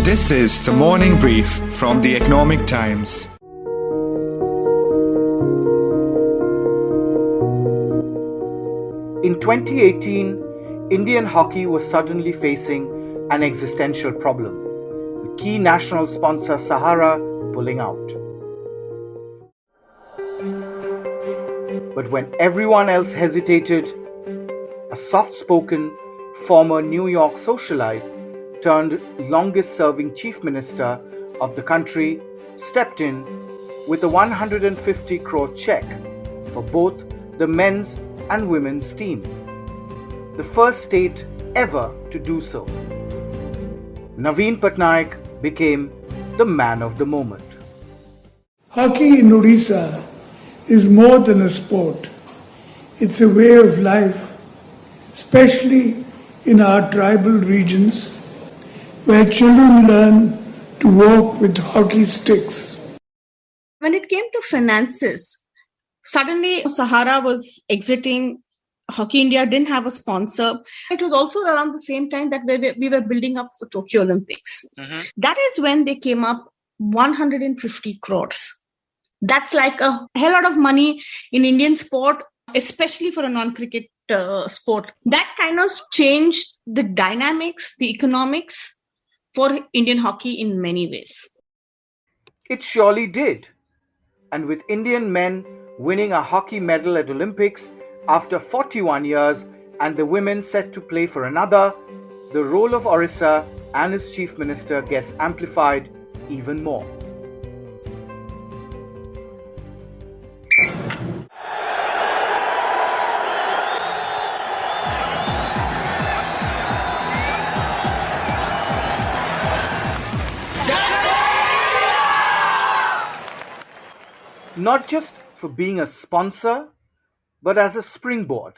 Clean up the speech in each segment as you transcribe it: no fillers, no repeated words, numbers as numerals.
This is the morning brief from the Economic Times. In 2018, Indian hockey was suddenly facing an existential problem, with key national sponsor Sahara pulling out. But when everyone else hesitated, a soft-spoken former New York socialite turned longest-serving chief minister of the country stepped in with a 150 crore check for both the men's and women's team, the first state ever to do so. Naveen Patnaik became the man of the moment. Hockey in Odisha is more than a sport. It's a way of life, especially in our tribal regions, where children learn to walk with hockey sticks. When it came to finances, suddenly Sahara was exiting. Hockey India didn't have a sponsor. It was also around the same time that we were building up for Tokyo Olympics. That is when they came up 150 crores. That's like a hell lot of money in Indian sport, especially for a non-cricket sport. That kind of changed the dynamics, the economics for Indian hockey in many ways. It surely did. And with Indian men winning a hockey medal at Olympics after 41 years and the women set to play for another, the role of Odisha and its chief minister gets amplified even more. Not just for being a sponsor, but as a springboard.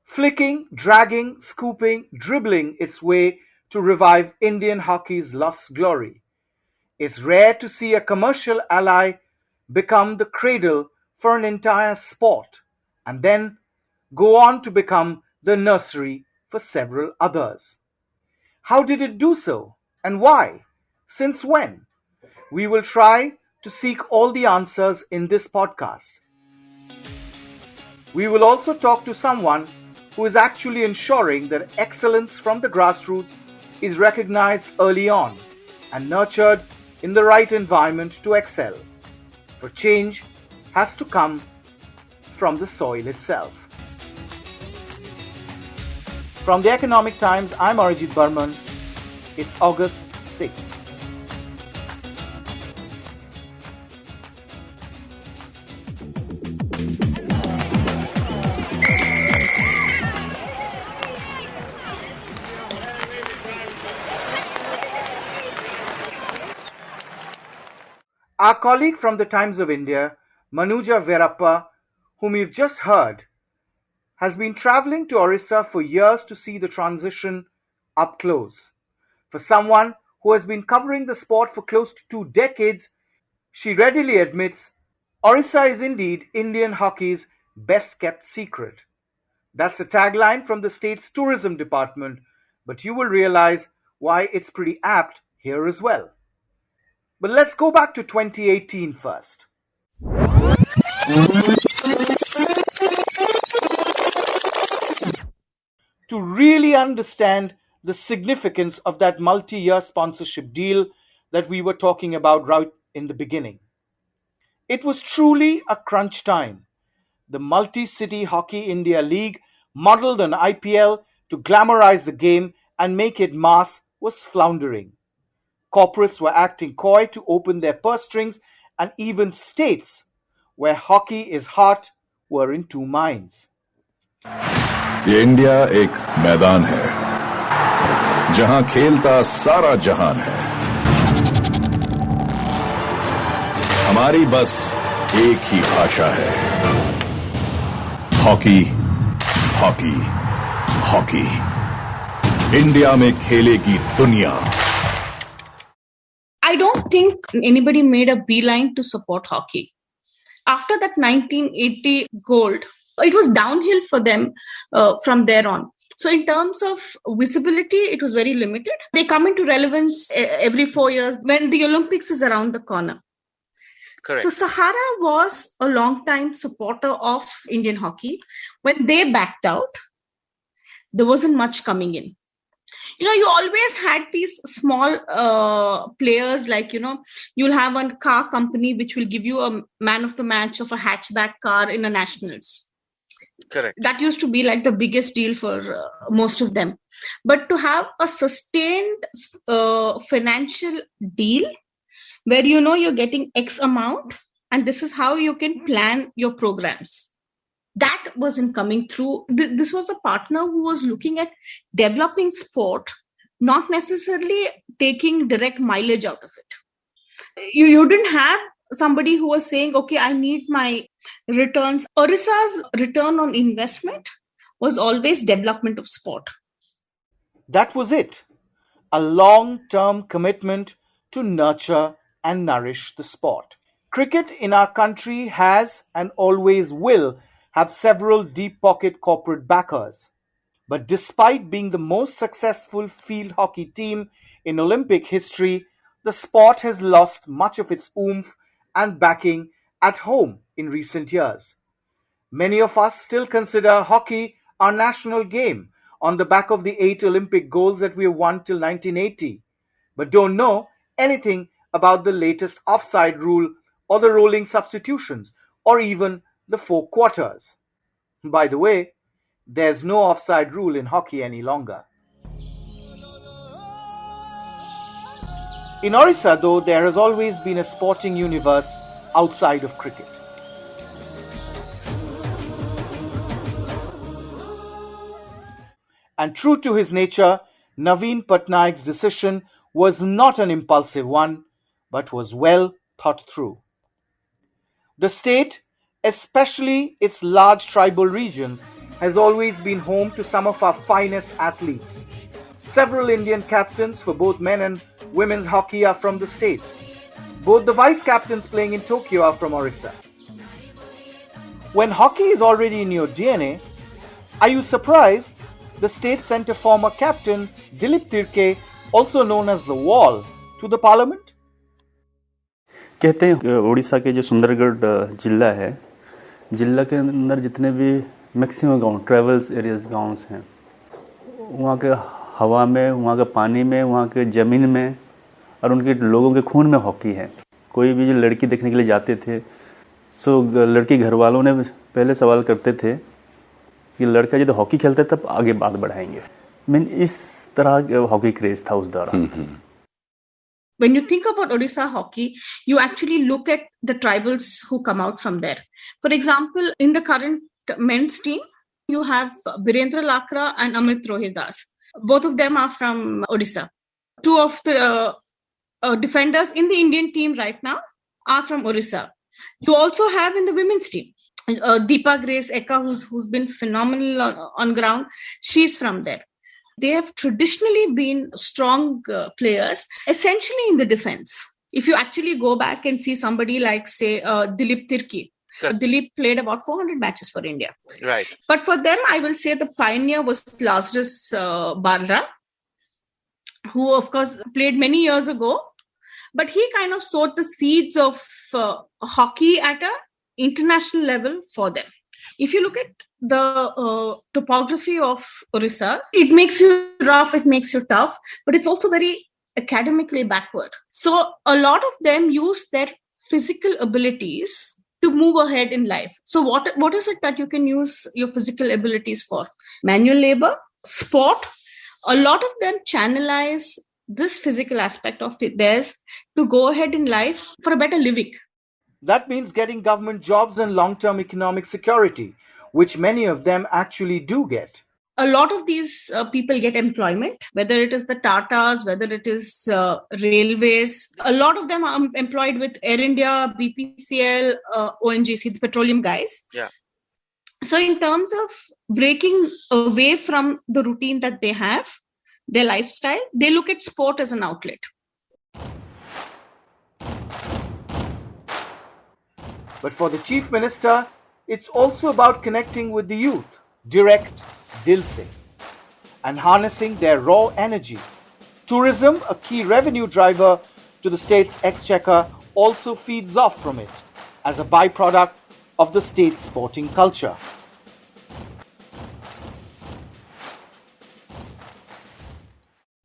Flicking, dragging, scooping, dribbling its way to revive Indian hockey's lost glory. It's rare to see a commercial ally become the cradle for an entire sport and then go on to become the nursery for several others. How did it do so and why? Since when? We will try to seek all the answers in this podcast. We will also talk to someone who is actually ensuring that excellence from the grassroots is recognized early on and nurtured in the right environment to excel. For change has to come from the soil itself. From the Economic Times, I'm Arijit Burman. It's August 6th. Our colleague from the Times of India, Manuja Verappa, whom you've just heard, has been travelling to Odisha for years to see the transition up close. For someone who has been covering the sport for close to 2 decades, she readily admits Odisha is indeed Indian hockey's best kept secret. That's the tagline from the state's tourism department, but you will realize why it's pretty apt here as well. But let's go back to 2018 first. To really understand the significance of that multi-year sponsorship deal that we were talking about right in the beginning. It was truly a crunch time. The Multi-City Hockey India League, modeled on IPL to glamorize the game and make it mass, was floundering. Corporates were acting coy to open their purse strings, and even states where hockey is heart were in two minds. ये India एक मैदान है जहां खेलता सारा जहान है. हमारी बस एक ही भाषा है. Hockey hockey hockey. इंडिया में खेलेगी दुनिया. I don't think anybody made a beeline to support hockey. After that 1980 gold, it was downhill for them from there on. So in terms of visibility, it was very limited. They come into relevance every 4 years when the Olympics is around the corner. Correct. So Sahara was a long time supporter of Indian hockey. When they backed out, there wasn't much coming in. You always had these small players, like, you'll have a car company which will give you a man of the match of a hatchback car in a nationals. Correct. That used to be like the biggest deal for most of them. But to have a sustained financial deal where you're getting X amount and this is how you can plan your programs, that wasn't coming through. This was a partner who was looking at developing sport, not necessarily taking direct mileage out of it. You didn't have somebody who was saying, okay, I need my returns. Odisha's return on investment was always development of sport. That was it. A long-term commitment to nurture and nourish the sport. Cricket in our country has and always will have several deep-pocket corporate backers. But despite being the most successful field hockey team in Olympic history, the sport has lost much of its oomph and backing at home in recent years. Many of us still consider hockey our national game on the back of the 8 Olympic golds that we have won till 1980, but don't know anything about the latest offside rule or the rolling substitutions or even the 4 quarters. By the way, there's no offside rule in hockey any longer. In Orissa, though, there has always been a sporting universe outside of cricket. And true to his nature, Naveen Patnaik's decision was not an impulsive one, but was well thought through. The state, especially its large tribal region, has always been home to some of our finest athletes. Several Indian captains for both men and women's hockey are from the state. Both the vice captains playing in Tokyo are from Orissa. When hockey is already in your DNA, are you surprised the state sent a former captain, Dilip Tirke, also known as the Wall, to the parliament? कहते हैं उड़ीसा के जो सुंदरगढ़ जिला है, जिला के अंदर जितने भी मैक्सिमम गांव ट्रैवल्स एरियाज गांव हैं, वहाँ के हवा में, वहाँ के पानी में, वहाँ के ज़मीन में और उनके लोगों के खून में हॉकी है. कोई भी जो लड़की देखने के लिए जाते थे, सो लड़की घर वालों ने पहले सवाल करते थे कि लड़का यदि हॉकी खेलता है तब आगे बात बढ़ाएंगे. इस तरह हॉकी क्रेज था उस दौरान. When you think about Odisha hockey, you actually look at the tribals who come out from there. For example, in the current men's team, you have Birendra Lakra and Amit Rohidas. Both of them are from Odisha. Two of the defenders in the Indian team right now are from Odisha. You also have in the women's team, Deepa Grace Eka, who's been phenomenal on ground. She's from there. They have traditionally been strong players, essentially in the defense. If you actually go back and see somebody like, say, Dilip Tirke, Dilip played about 400 matches for India. Right. But for them, I will say the pioneer was Lazarus Barra, who, of course, played many years ago. But he kind of sowed the seeds of hockey at an international level for them. If you look at the topography of Orissa, it makes you rough, it makes you tough, but it's also very academically backward. So a lot of them use their physical abilities to move ahead in life. So what is it that you can use your physical abilities for? Manual labor, sport. A lot of them channelize this physical aspect of theirs to go ahead in life for a better living. That means getting government jobs and long-term economic security, which many of them actually do get. A lot of these people get employment, whether it is the Tatas, whether it is railways. A lot of them are employed with Air India, BPCL, ONGC, the petroleum guys. Yeah. So in terms of breaking away from the routine that they have, their lifestyle, they look at sport as an outlet. But for the Chief Minister, it's also about connecting with the youth. Direct, Dil Se. and harnessing their raw energy. Tourism, a key revenue driver to the state's exchequer, also feeds off from it as a byproduct of the state's sporting culture.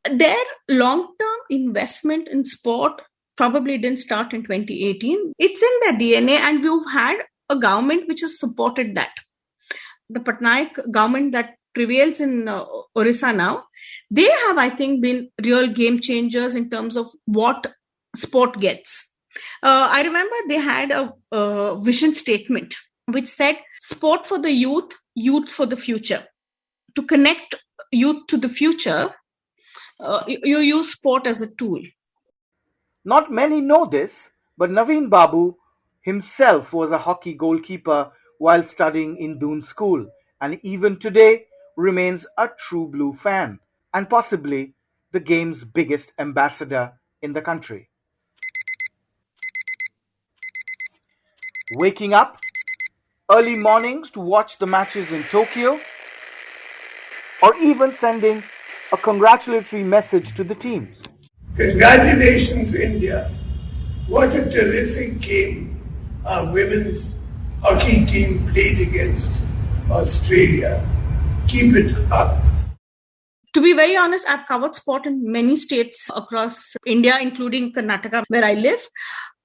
Their long-term investment in sport probably didn't start in 2018. It's in their DNA, and we've had a government which has supported that. The Patnaik government that prevails in Orissa now, they have, I think, been real game changers in terms of what sport gets. I remember they had a vision statement which said, sport for the youth, youth for the future. To connect youth to the future, you use sport as a tool. Not many know this, but Naveen Babu himself was a hockey goalkeeper while studying in Doon School, and even today remains a true blue fan, and possibly the game's biggest ambassador in the country. Waking up early mornings to watch the matches in Tokyo, or even sending a congratulatory message to the teams. Congratulations, India. What a terrific game our women's hockey team played against Australia. Keep it up. To be very honest, I've covered sport in many states across India, including Karnataka, where I live.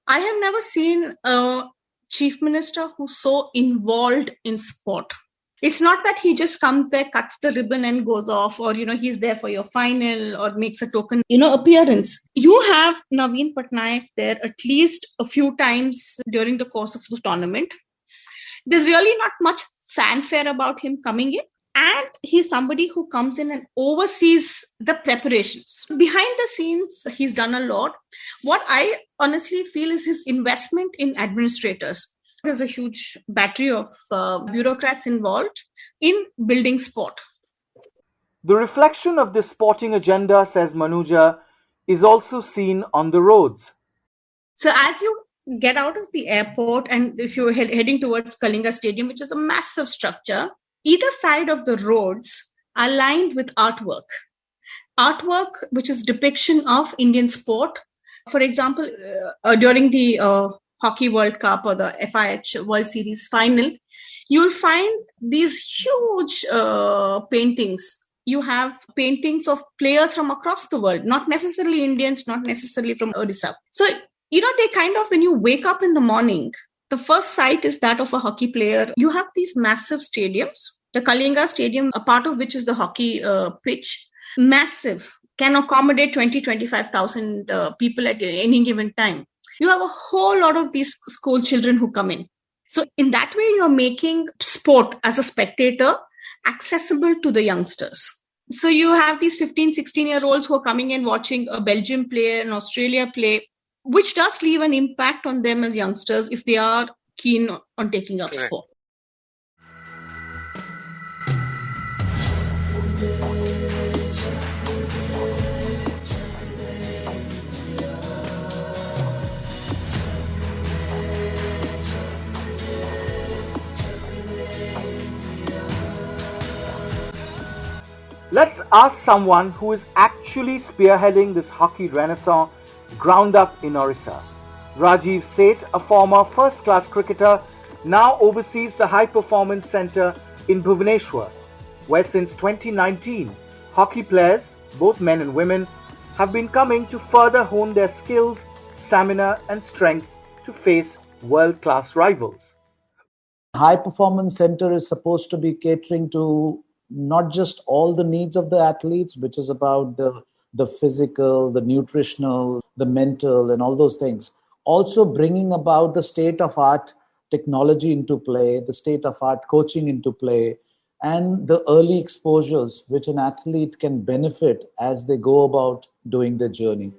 I have never seen a chief minister who's so involved in sport. It's not that he just comes there, cuts the ribbon and goes off, or, he's there for your final or makes a token, appearance. You have Naveen Patnaik there at least a few times during the course of the tournament. There's really not much fanfare about him coming in. And he's somebody who comes in and oversees the preparations. Behind the scenes, he's done a lot. What I honestly feel is his investment in administrators. There's a huge battery of bureaucrats involved in building sport. The reflection of this sporting agenda, says Manuja, is also seen on the roads. So as you get out of the airport and if you're heading towards Kalinga Stadium, which is a massive structure, either side of the roads are lined with artwork. Artwork which is depiction of Indian sport. For example, during the Hockey World Cup or the FIH World Series final, you'll find these huge paintings. You have paintings of players from across the world, not necessarily Indians, not necessarily from Odisha. So, they kind of, when you wake up in the morning, the first sight is that of a hockey player. You have these massive stadiums. The Kalinga Stadium, a part of which is the hockey pitch, massive, can accommodate 20,000-25,000 people at any given time. You have a whole lot of these school children who come in. So in that way, you're making sport as a spectator accessible to the youngsters. So you have these 15, 16-year-olds who are coming in watching a Belgium play, an Australia play, which does leave an impact on them as youngsters if they are keen on taking up sport. Let's ask someone who is actually spearheading this hockey renaissance ground up in Orissa. Rajiv Seth, a former first-class cricketer, now oversees the High Performance Centre in Bhubaneswar, where since 2019, hockey players, both men and women, have been coming to further hone their skills, stamina and strength to face world-class rivals. High Performance Center is supposed to be catering to not just all the needs of the athletes, which is about the physical, the nutritional, the mental, and all those things. Also bringing about the state-of-art technology into play, the state-of-art coaching into play, and the early exposures which an athlete can benefit as they go about doing their journey.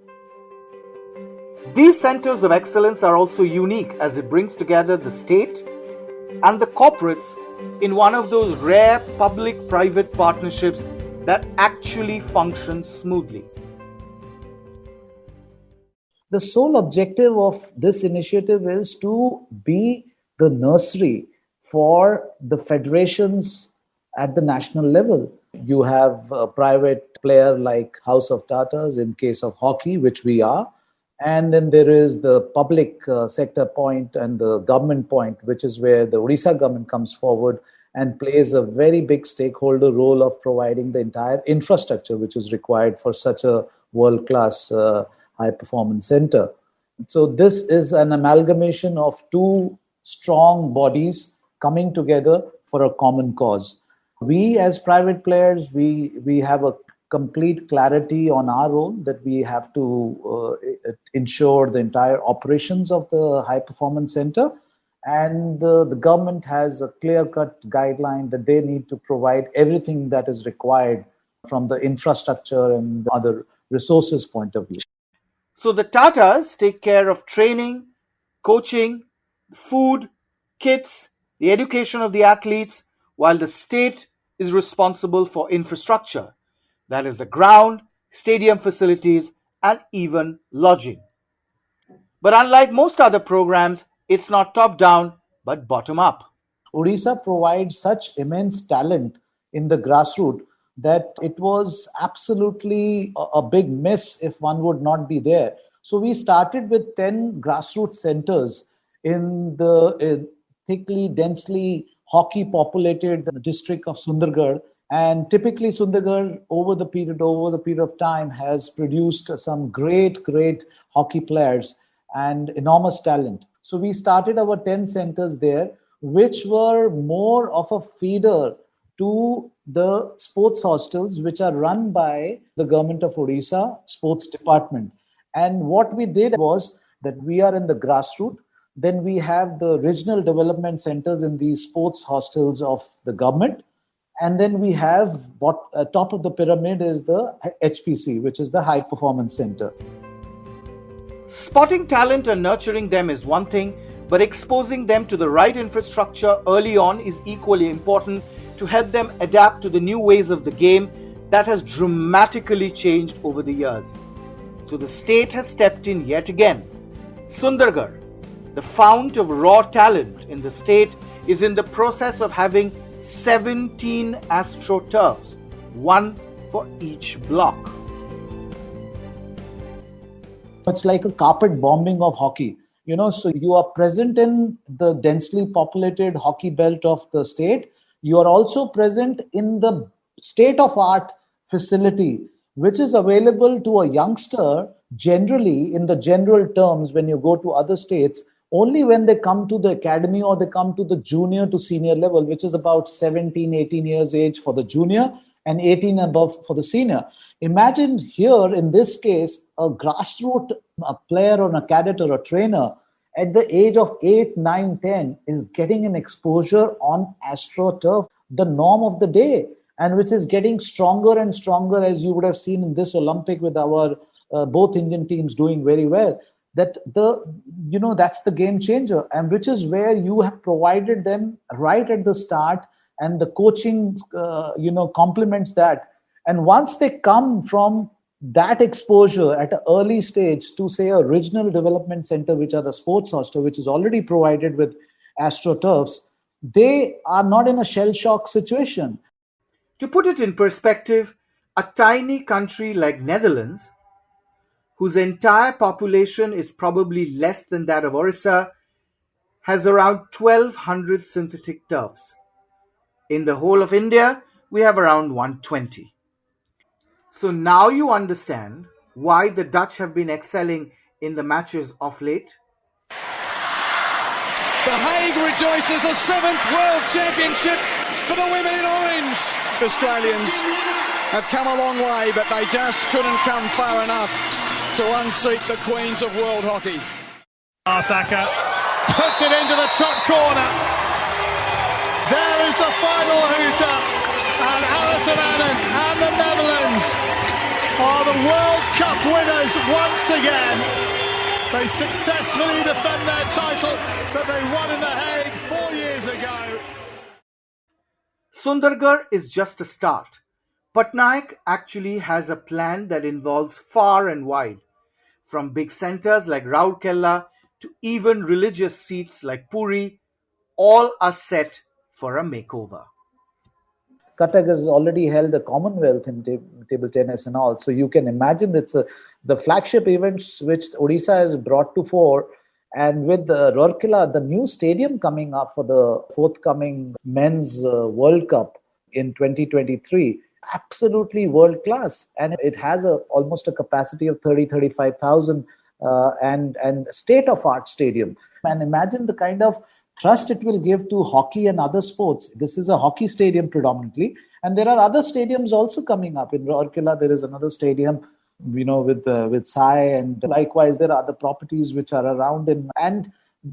These centers of excellence are also unique as it brings together the state and the corporates in one of those rare public-private partnerships that actually functions smoothly. The sole objective of this initiative is to be the nursery for the federations at the national level. You have a private player like House of Tatas in case of hockey, which we are. And then there is the public sector point and the government point, which is where the Odisha government comes forward and plays a very big stakeholder role of providing the entire infrastructure which is required for such a world-class high-performance center. So this is an amalgamation of two strong bodies coming together for a common cause. We as private players, we have a complete clarity on our role that we have to ensure the entire operations of the high performance center, and the government has a clear-cut guideline that they need to provide everything that is required from the infrastructure and other resources point of view. So the Tatas take care of training, coaching, food, kits, the education of the athletes, while the state is responsible for infrastructure. That is the ground, stadium facilities, and even lodging. But unlike most other programs, it's not top-down, but bottom-up. Odisha provides such immense talent in the grassroots that it was absolutely a big miss if one would not be there. So we started with 10 grassroots centers in the thickly, densely hockey populated district of Sundargarh. And typically Sundargarh over the period of time has produced some great hockey players and enormous talent. So we started our 10 centers there, which were more of a feeder to the sports hostels, which are run by the government of Odisha sports department. And what we did was that we are in the grassroots. Then we have the regional development centers in these sports hostels of the government. And then we have top of the pyramid is the HPC, which is the High Performance Center. Spotting talent and nurturing them is one thing, but exposing them to the right infrastructure early on is equally important to help them adapt to the new ways of the game that has dramatically changed over the years. So the state has stepped in yet again. Sundargarh, the fount of raw talent in the state, is in the process of having 17 astroturfs, one for each block. It's like a carpet bombing of hockey. So you are present in the densely populated hockey belt of the state. You are also present in the state-of-art facility, which is available to a youngster generally in the general terms when you go to other states, only when they come to the academy or they come to the junior to senior level, which is about 17, 18 years age for the junior and 18 above for the senior. Imagine here, in this case, a grassroots player or a cadet or a trainer at the age of 8, 9, 10 is getting an exposure on AstroTurf, the norm of the day, and which is getting stronger and stronger, as you would have seen in this Olympic with our both Indian teams doing very well. That's the game changer, and which is where you have provided them right at the start, and the coaching complements that. And once they come from that exposure at an early stage to, say, a regional development center, which are the sports hostel, which is already provided with AstroTurfs, they are not in a shell shock situation. To put it in perspective, a tiny country like Netherlands, whose entire population is probably less than that of Orissa, has around 1,200 synthetic turfs. In the whole of India, we have around 120. So now you understand why the Dutch have been excelling in the matches of late. The Hague rejoices, a 7th World Championship for the women in orange. Australians have come a long way, but they just couldn't come far enough to unseat the Queens of World Hockey. Saka puts it into the top corner. There is the final hooter, and Alison Annan and the Netherlands are the World Cup winners once again. They successfully defend their title that they won in The Hague 4 years ago. Sundargarh is just a start. Patnaik actually has a plan that involves far and wide, from big centers like Rourkela to even religious seats like Puri. All are set for a makeover. Cuttack has already held a Commonwealth in table tennis and all. So you can imagine the flagship events which Odisha has brought to fore. And with the Rourkela, the new stadium coming up for the forthcoming Men's World Cup in 2023, absolutely world class. And it has almost a capacity of 35,000 and state-of-art stadium. And imagine the kind of thrust it will give to hockey and other sports. This is a hockey stadium predominantly. And there are other stadiums also coming up. In Rourkela, there is another stadium, with Sai, and likewise there are other properties which are around. And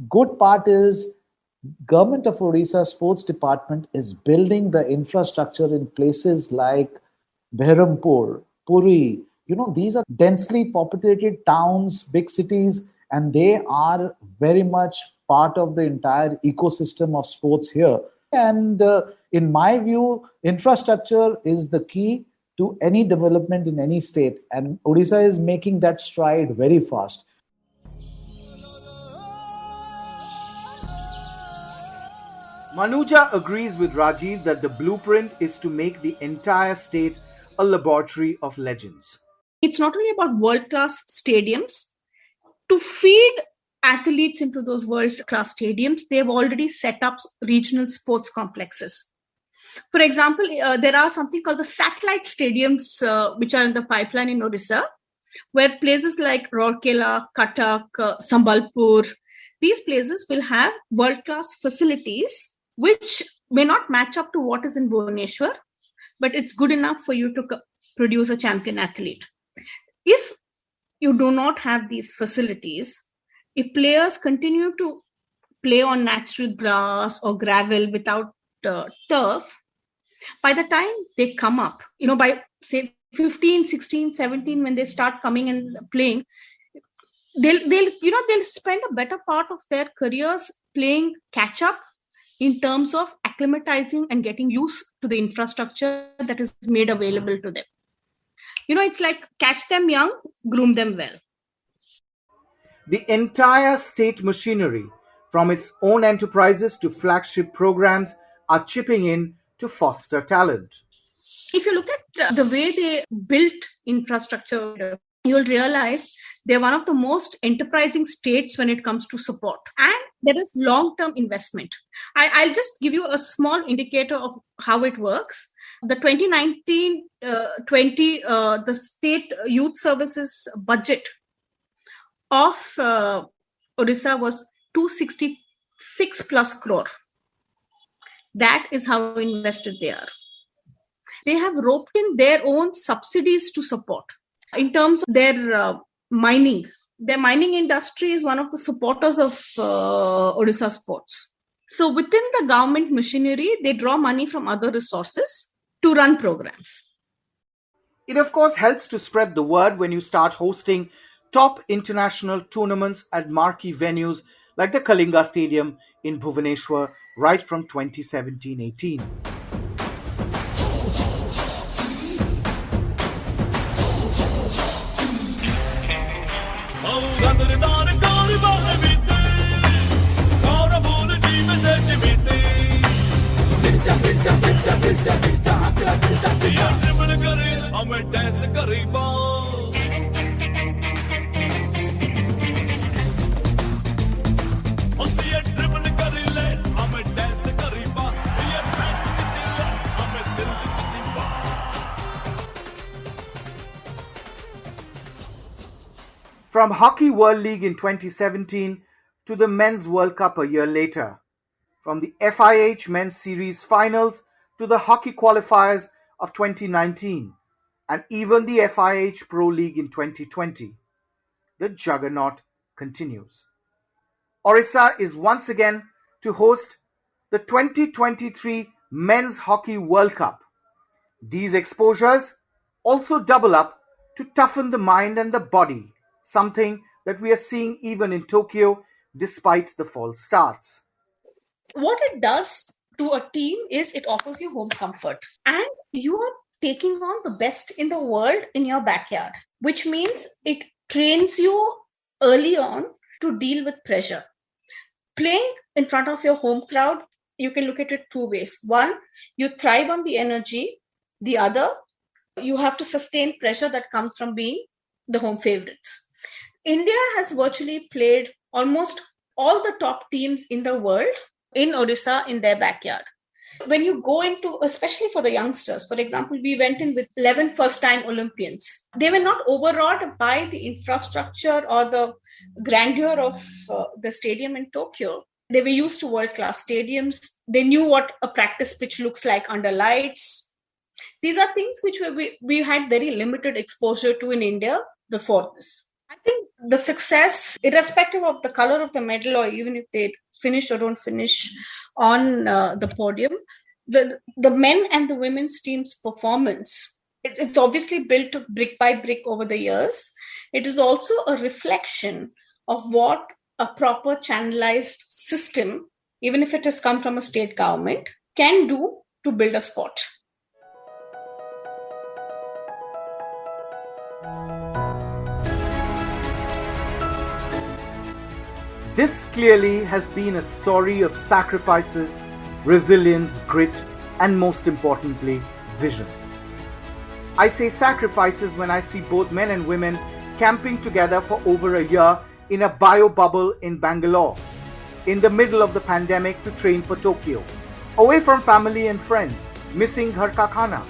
good part is Government of Odisha Sports Department is building the infrastructure in places like Behrampur, Puri. These are densely populated towns, big cities, and they are very much part of the entire ecosystem of sports here. And in my view, infrastructure is the key to any development in any state. And Odisha is making that stride very fast. Manuja agrees with Rajiv that the blueprint is to make the entire state a laboratory of legends. It's not only about world-class stadiums. To feed athletes into those world-class stadiums, they've already set up regional sports complexes. For example, there are something called the satellite stadiums, which are in the pipeline in Odisha, where places like Rourkela, Cuttack, Sambalpur, these places will have world-class facilities, which may not match up to what is in Bhubaneswar, but it's good enough for you to produce a champion athlete. If you do not have these facilities, if players continue to play on natural grass or gravel without turf, by the time they come up, by say 15, 16, 17, when they start coming and playing, they'll spend a better part of their careers playing catch up in terms of acclimatizing and getting used to the infrastructure that is made available to them. It's like catch them young, groom them well. The entire state machinery, from its own enterprises to flagship programs, are chipping in to foster talent. If you look at the way they built infrastructure, you'll realize they're one of the most enterprising states when it comes to support. And there is long-term investment. I'll just give you a small indicator of how it works. The 2019-20, the state youth services budget of Odisha was 266 plus crore. That is how invested they are. They have roped in their own subsidies to support. In terms of their mining industry is one of the supporters of Odisha sports. So within the government machinery, they draw money from other resources to run programs. It of course helps to spread the word when you start hosting top international tournaments at marquee venues like the Kalinga Stadium in Bhubaneswar right from 2017-18. From Hockey World League in 2017 to the Men's World Cup a year later, from the FIH Men's Series Finals to the hockey qualifiers of 2019, and even the FIH Pro League in 2020, the juggernaut continues. Orissa is once again to host the 2023 Men's Hockey World Cup. These exposures also double up to toughen the mind and the body, something that we are seeing even in Tokyo despite the false starts. What it does to a team is it offers you home comfort, and you are taking on the best in the world in your backyard, which means it trains you early on to deal with pressure. Playing in front of your home crowd you can look at it two ways. One, you thrive on the energy. The other, you have to sustain pressure that comes from being the home favorites. India has virtually played almost all the top teams in the world in Odisha in their backyard. When you go into, especially for the youngsters, for example, we went in with 11 first-time Olympians. They were not overawed by the infrastructure or the grandeur of the stadium in Tokyo. They were used to world-class stadiums. They knew what a practice pitch looks like under lights. These are things which we had very limited exposure to in India before this. I think the success, irrespective of the color of the medal or even if they finish or don't finish on the podium, the men and the women's team's performance, it's obviously built brick by brick over the years. It is also a reflection of what a proper channelized system, even if it has come from a state government, can do to build a sport. This clearly has been a story of sacrifices, resilience, grit, and most importantly, vision. I say sacrifices when I see both men and women camping together for over a year in a bio bubble in Bangalore, in the middle of the pandemic to train for Tokyo, away from family and friends, missing Ghar Ka Khana.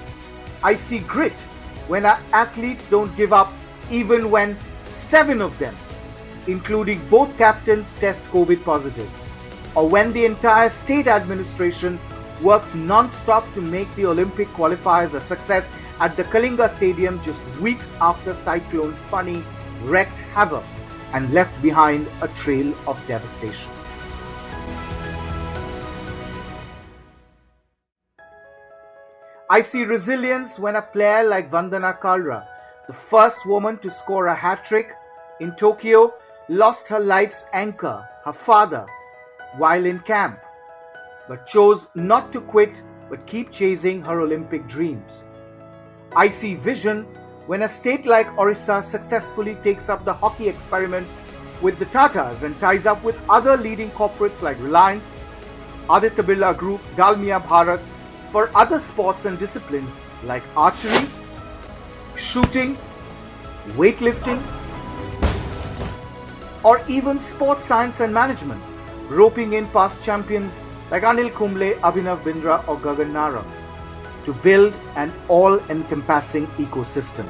I see grit when our athletes don't give up even when 7 of them, including both captains, test COVID positive, or when the entire state administration works non-stop to make the Olympic qualifiers a success at the Kalinga Stadium just weeks after Cyclone Fani wreaked havoc and left behind a trail of devastation. I see resilience when a player like Vandana Kalra, the first woman to score a hat-trick in Tokyo, lost her life's anchor, her father, while in camp, but chose not to quit but keep chasing her Olympic dreams. I see vision when a state like Orissa successfully takes up the hockey experiment with the Tatas and ties up with other leading corporates like Reliance, Aditya Birla Group, Dalmia Bharat for other sports and disciplines like archery, shooting, weightlifting, or even sports science and management, roping in past champions like Anil Kumble, Abhinav Bindra or Gagan Nara to build an all-encompassing ecosystem.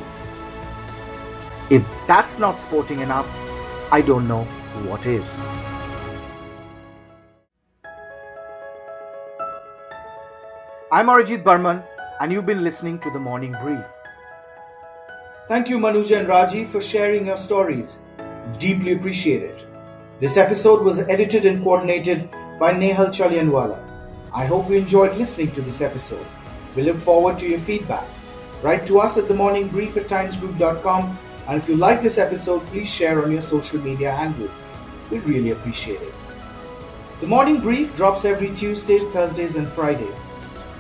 If that's not sporting enough, I don't know what is. I'm Arijit Barman and you've been listening to The Morning Brief. Thank you Manuja and Raji for sharing your stories. Deeply appreciated. This episode was edited and coordinated by Nehal Chalianwala. I hope you enjoyed listening to this episode. We look forward to your feedback. Write to us at themorningbrief@timesgroup.com, and if you like this episode, please share on your social media handles. We'd really appreciate it. The Morning Brief drops every Tuesday, Thursdays and Fridays.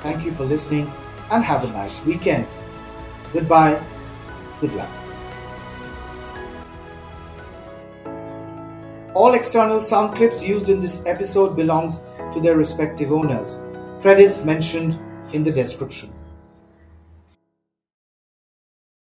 Thank you for listening and have a nice weekend. Goodbye. Good luck. All external sound clips used in this episode belongs to their respective owners. Credits mentioned in the description.